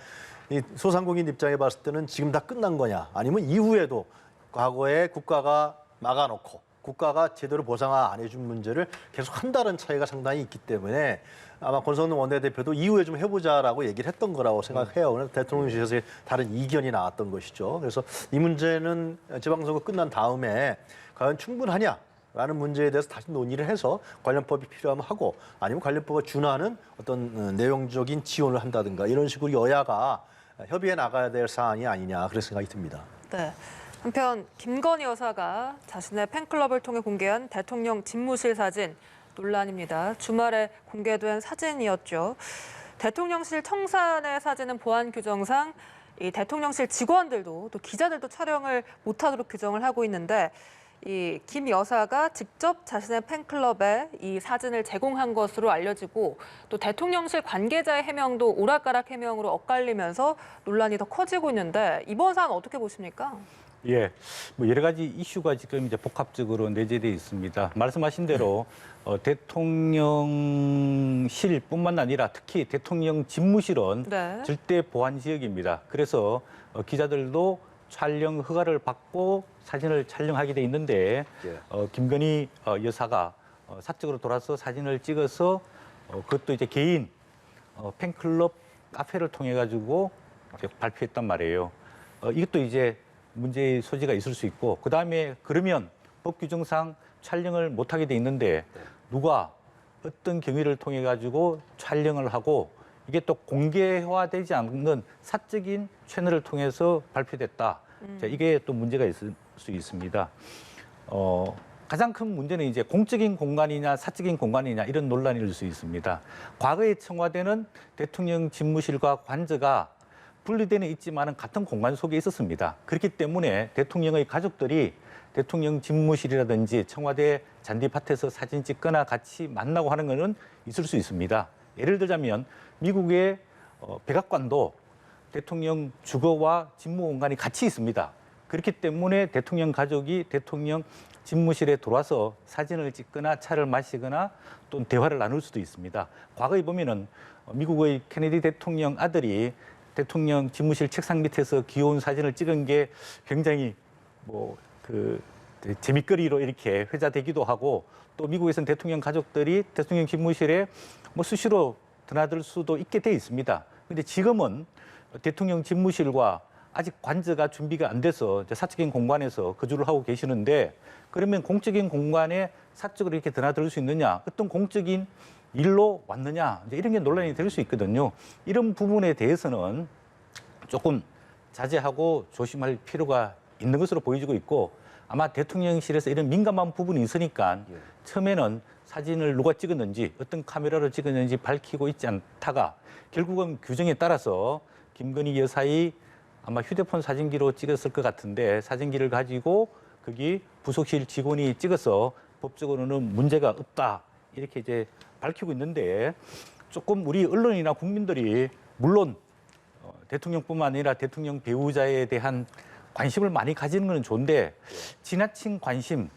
Speaker 4: 이 소상공인 입장에 봤을 때는 지금 다 끝난 거냐, 아니면 이후에도 과거에 국가가 막아놓고 국가가 제대로 보상 안 해준 문제를 계속 한다는 차이가 상당히 있기 때문에 아마 권성동 원내대표도 이후에 좀 해보자라고 얘기를 했던 거라고 생각해요. 그래서 대통령실에서 다른 이견이 나왔던 것이죠. 그래서 이 문제는 지방선거 끝난 다음에 과연 충분하냐? 라는 문제에 대해서 다시 논의를 해서 관련법이 필요하면 하고 아니면 관련법에 준하는 어떤 내용적인 지원을 한다든가 이런 식으로 여야가 협의해 나가야 될 사안이 아니냐 그런 생각이 듭니다.
Speaker 2: 네. 한편 김건희 여사가 자신의 팬클럽을 통해 공개한 대통령 집무실 사진 논란입니다. 주말에 공개된 사진이었죠. 대통령실 청산의 사진은 보안 규정상 이 대통령실 직원들도 또 기자들도 촬영을 못하도록 규정을 하고 있는데 이 김 여사가 직접 자신의 팬클럽에 이 사진을 제공한 것으로 알려지고 또 대통령실 관계자의 해명도 오락가락 해명으로 엇갈리면서 논란이 더 커지고 있는데 이번 사안 어떻게 보십니까?
Speaker 3: 예, 뭐 여러 가지 이슈가 지금 이제 복합적으로 내재되어 있습니다. 말씀하신 대로 대통령실뿐만 아니라 특히 대통령 집무실은
Speaker 2: 네.
Speaker 3: 절대 보안 지역입니다. 그래서 기자들도 촬영 허가를 받고 사진을 촬영하게 돼 있는데 김건희 여사가 사적으로 돌아서 사진을 찍어서 그것도 이제 개인 팬클럽 카페를 통해 가지고 발표했단 말이에요. 이것도 이제 문제의 소지가 있을 수 있고 그다음에 그러면 법 규정상 촬영을 못하게 돼 있는데 누가 어떤 경위를 통해 가지고 촬영을 하고 이게 또 공개화되지 않는 사적인 채널을 통해서 발표됐다. 자, 이게 또 문제가 있을 수 있습니다. 가장 큰 문제는 이제 공적인 공간이냐 사적인 공간이냐 이런 논란일 수 있습니다. 과거의 청와대는 대통령 집무실과 관저가 분리되는 있지만은 같은 공간 속에 있었습니다. 그렇기 때문에 대통령의 가족들이 대통령 집무실이라든지 청와대 잔디밭에서 사진 찍거나 같이 만나고 하는 것은 있을 수 있습니다. 예를 들자면 미국의 백악관도 대통령 주거와 집무 공간이 같이 있습니다. 그렇기 때문에 대통령 가족이 대통령 집무실에 들어와서 사진을 찍거나 차를 마시거나 또 대화를 나눌 수도 있습니다. 과거에 보면은 미국의 케네디 대통령 아들이 대통령 집무실 책상 밑에서 귀여운 사진을 찍은 게 굉장히 재밌거리로 이렇게 회자되기도 하고, 또 미국에서는 대통령 가족들이 대통령 집무실에 수시로 드나들 수도 있게 돼 있습니다. 근데 지금은 대통령 집무실과 아직 관저가 준비가 안 돼서 사적인 공간에서 거주를 하고 계시는데, 그러면 공적인 공간에 사적으로 이렇게 드나들 수 있느냐, 어떤 공적인 일로 왔느냐, 이런 게 논란이 될 수 있거든요. 이런 부분에 대해서는 조금 자제하고 조심할 필요가 있는 것으로 보여지고 있고, 아마 대통령실에서 이런 민감한 부분이 있으니까 처음에는 사진을 누가 찍었는지 어떤 카메라로 찍었는지 밝히고 있지 않다가 결국은 규정에 따라서 김건희 여사의 아마 휴대폰 사진기로 찍었을 것 같은데, 사진기를 가지고 거기 부속실 직원이 찍어서 법적으로는 문제가 없다 이렇게 이제 밝히고 있는데, 조금 우리 언론이나 국민들이 물론 대통령뿐만 아니라 대통령 배우자에 대한 관심을 많이 가지는 건 좋은데, 지나친 관심,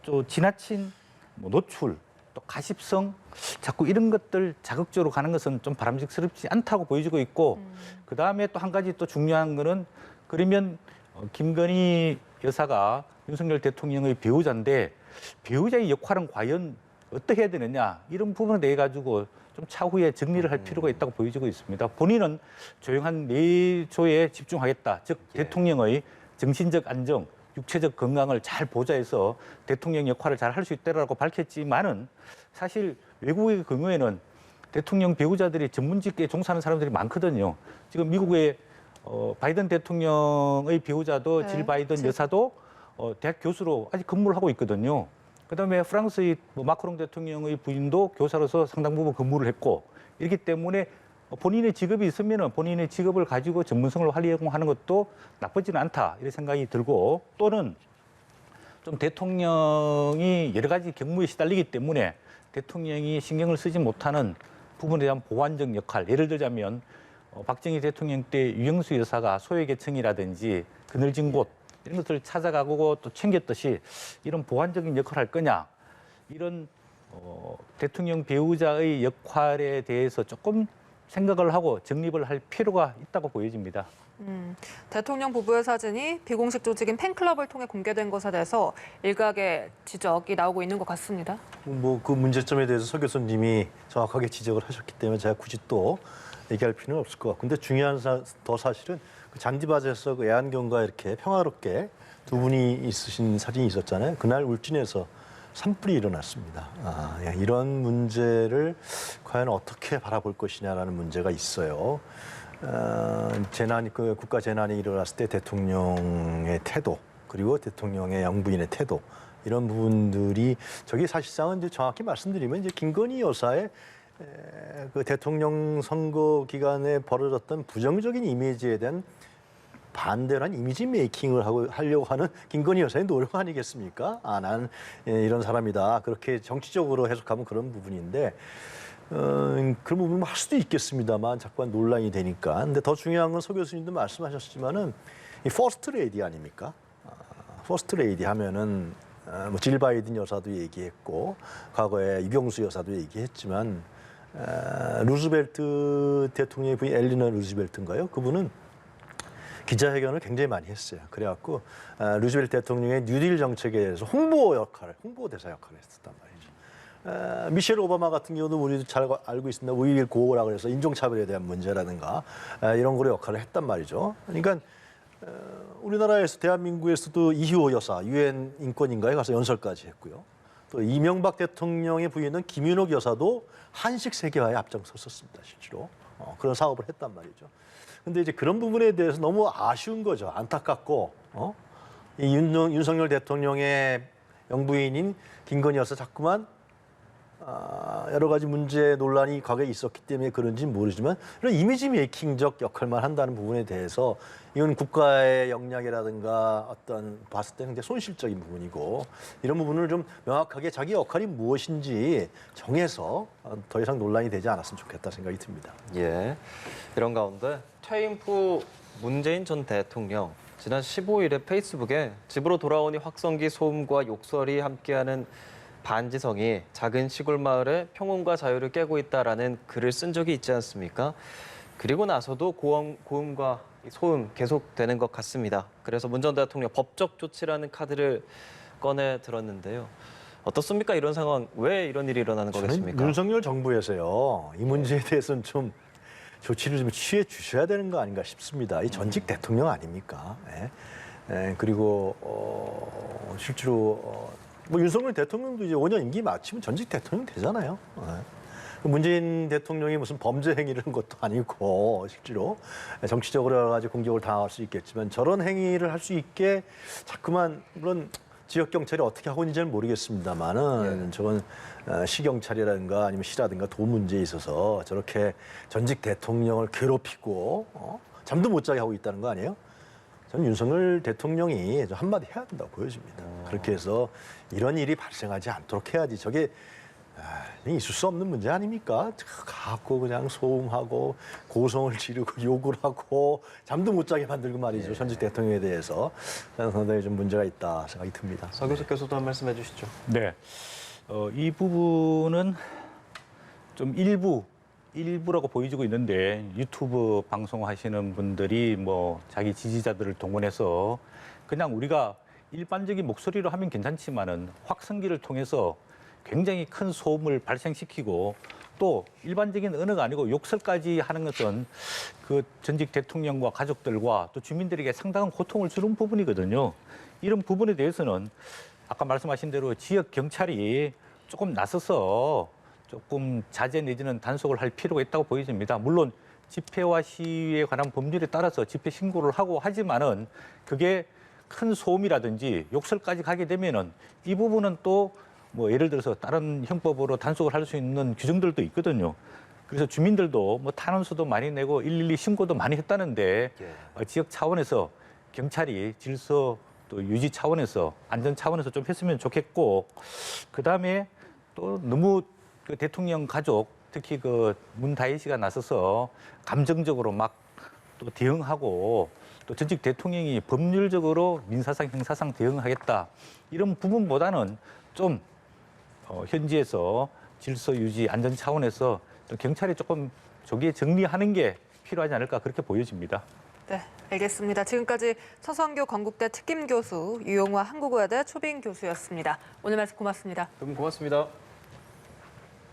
Speaker 3: 또 지나친 노출, 또 가십성, 자꾸 이런 것들 자극적으로 가는 것은 좀 바람직스럽지 않다고 보여지고 있고, 그 다음에 또 한 가지 또 중요한 거는, 그러면 김건희 여사가 윤석열 대통령의 배우자인데 배우자의 역할은 과연 어떻게 해야 되느냐, 이런 부분에 대해 가지고 좀 차후에 정리를 할 필요가 있다고 보여지고 있습니다. 본인은 조용한 내조에 집중하겠다. 즉 대통령의 정신적 안정, 육체적 건강을 잘 보좌해서 대통령 역할을 잘 할 수 있다라고 밝혔지만은, 사실 외국의 경우에는 대통령 배우자들이 전문직에 종사하는 사람들이 많거든요. 지금 미국의 바이든 대통령의 배우자도 질 바이든 여사도 대학 교수로 아직 근무를 하고 있거든요. 그다음에 프랑스의 마크롱 대통령의 부인도 교사로서 상당 부분 근무를 했고, 이렇기 때문에 본인의 직업이 있으면 본인의 직업을 가지고 전문성을 활용하는 것도 나쁘지는 않다 이런 생각이 들고, 또는 좀 대통령이 여러 가지 경무에 시달리기 때문에 대통령이 신경을 쓰지 못하는 부분에 대한 보완적 역할, 예를 들자면 박정희 대통령 때 유영수 여사가 소외계층이라든지 그늘진 곳 이런 것들을 찾아가고 또 챙겼듯이 이런 보완적인 역할을 할 거냐, 이런 대통령 배우자의 역할에 대해서 조금 생각을 하고 정립을 할 필요가 있다고 보여집니다.
Speaker 2: 대통령 부부의 사진이 비공식 조직인 팬클럽을 통해 공개된 것에 대해서 일각의 지적이 나오고 있는 것 같습니다.
Speaker 4: 그 문제점에 대해서 서 교수님이 정확하게 지적을 하셨기 때문에 제가 굳이 또 얘기할 필요는 없을 것 같고, 근데 중요한 더 사실은 그 잔디밭에서 그 애완견과 이렇게 평화롭게 두 분이 있으신 사진이 있었잖아요. 그날 울진에서 산불이 일어났습니다. 이런 문제를 과연 어떻게 바라볼 것이냐라는 문제가 있어요. 국가 재난이 일어났을 때 대통령의 태도, 그리고 대통령의 영부인의 태도, 이런 부분들이 저게 사실상은 이제 정확히 말씀드리면 이제 김건희 여사의 그 대통령 선거 기간에 벌어졌던 부정적인 이미지에 대한 반대한 이미지 메이킹을 하려고 하는 김건희 여사의 노력 아니겠습니까? 나는 이런 사람이다. 그렇게 정치적으로 해석하면 그런 부분인데, 그런 부분 할 수도 있겠습니다만 자꾸 논란이 되니까. 근데 더 중요한 건 서 교수님도 말씀하셨지만은 이 퍼스트 레이디 아닙니까? 퍼스트 레이디 하면은 질 바이든 여사도 얘기했고, 과거에 유경수 여사도 얘기했지만, 루즈벨트 대통령의 부인 엘리너 루즈벨트인가요? 그분은 기자회견을 굉장히 많이 했어요. 그래갖고 루즈벨트 대통령의 뉴딜 정책에 대해서 홍보대사 역할을 했었단 말이죠. 미셸 오바마 같은 경우도 우리도 잘 알고 있습니다. 우일 고라고 해서 인종차별에 대한 문제라든가 이런 거로 역할을 했단 말이죠. 그러니까 우리나라에서 대한민국에서도 이희호 여사 유엔 인권인가에 가서 연설까지 했고요. 또 이명박 대통령의 부인은 김윤옥 여사도 한식 세계화에 앞장섰었습니다. 실제로 그런 사업을 했단 말이죠. 근데 이제 그런 부분에 대해서 너무 아쉬운 거죠. 안타깝고, 이 윤석열 대통령의 영부인인 김건희여서 자꾸만 여러 가지 문제 논란이 과거에 있었기 때문에 그런지 모르지만 이런 이미지 메이킹적 역할만 한다는 부분에 대해서 이건 국가의 역량이라든가 어떤 봤을 때 굉장히 손실적인 부분이고 이런 부분을 좀 명확하게 자기 역할이 무엇인지 정해서 더 이상 논란이 되지 않았으면 좋겠다 생각이 듭니다.
Speaker 1: 예. 이런 가운데 퇴임 후 문재인 전 대통령 지난 15일에 페이스북에 집으로 돌아오니 확성기 소음과 욕설이 함께하는 반지성이 작은 시골 마을에 평온과 자유를 깨고 있다라는 글을 쓴 적이 있지 않습니까? 그리고 나서도 고음과 소음 계속되는 것 같습니다. 그래서 문 전 대통령 법적 조치라는 카드를 꺼내 들었는데요. 어떻습니까? 이런 상황 왜 이런 일이 일어나는 거겠습니까?
Speaker 4: 저는 윤석열 정부에서요 이 문제에 대해서는 좀 조치를 좀 취해 주셔야 되는 거 아닌가 싶습니다. 이 전직 대통령 아닙니까? 그리고 실제로 뭐 윤석열 대통령도 이제 5년 임기 마치면 전직 대통령 되잖아요. 문재인 대통령이 무슨 범죄 행위를 한 것도 아니고 실제로 정치적으로 여러 가지 공격을 당할 수 있겠지만 저런 행위를 할 수 있게 자꾸만 물론 지역 경찰이 어떻게 하고 있는지는 모르겠습니다만은 저건 시경찰이라든가 아니면 시라든가 도 문제에 있어서 저렇게 전직 대통령을 괴롭히고 잠도 못 자게 하고 있다는 거 아니에요? 저는 윤석열 대통령이 한마디 해야 된다고 보여집니다. 그렇게 해서 이런 일이 발생하지 않도록 해야지. 저게 있을 수 없는 문제 아닙니까? 갖고 그냥 소음하고 고성을 지르고 욕을 하고 잠도 못 자게 만들고 말이죠. 전직 대통령에 대해서 저는 상당히 좀 문제가 있다 생각이 듭니다.
Speaker 1: 서 교수께서도 한 말씀 해주시죠.
Speaker 3: 네, 이 부분은 좀 일부라고 보여지고 있는데 유튜브 방송하시는 분들이 뭐 자기 지지자들을 동원해서 그냥 우리가 일반적인 목소리로 하면 괜찮지만은 확성기를 통해서 굉장히 큰 소음을 발생시키고 또 일반적인 언어가 아니고 욕설까지 하는 것은 그 전직 대통령과 가족들과 또 주민들에게 상당한 고통을 주는 부분이거든요. 이런 부분에 대해서는 아까 말씀하신 대로 지역 경찰이 조금 나서서 조금 자제 내지는 단속을 할 필요가 있다고 보여집니다. 물론 집회와 시위에 관한 법률에 따라서 집회 신고를 하고 하지만은 그게 큰 소음이라든지 욕설까지 가게 되면은 이 부분은 또 뭐 예를 들어서 다른 형법으로 단속을 할 수 있는 규정들도 있거든요. 그래서 주민들도 뭐 탄원서도 많이 내고 112 신고도 많이 했다는데 지역 차원에서 경찰이 질서 또 유지 차원에서 안전 차원에서 좀 했으면 좋겠고 그다음에 또 너무 그 대통령 가족 특히 그 문다혜 씨가 나서서 감정적으로 막 또 대응하고 또 전직 대통령이 법률적으로 민사상 형사상 대응하겠다 이런 부분보다는 좀 현지에서 질서 유지 안전 차원에서 또 경찰이 조금 조기에 정리하는 게 필요하지 않을까 그렇게 보여집니다.
Speaker 2: 네, 알겠습니다. 지금까지 서성교 건국대 특임 교수, 유용화 한국어대 초빙 교수였습니다. 오늘 말씀 고맙습니다.
Speaker 1: 고맙습니다.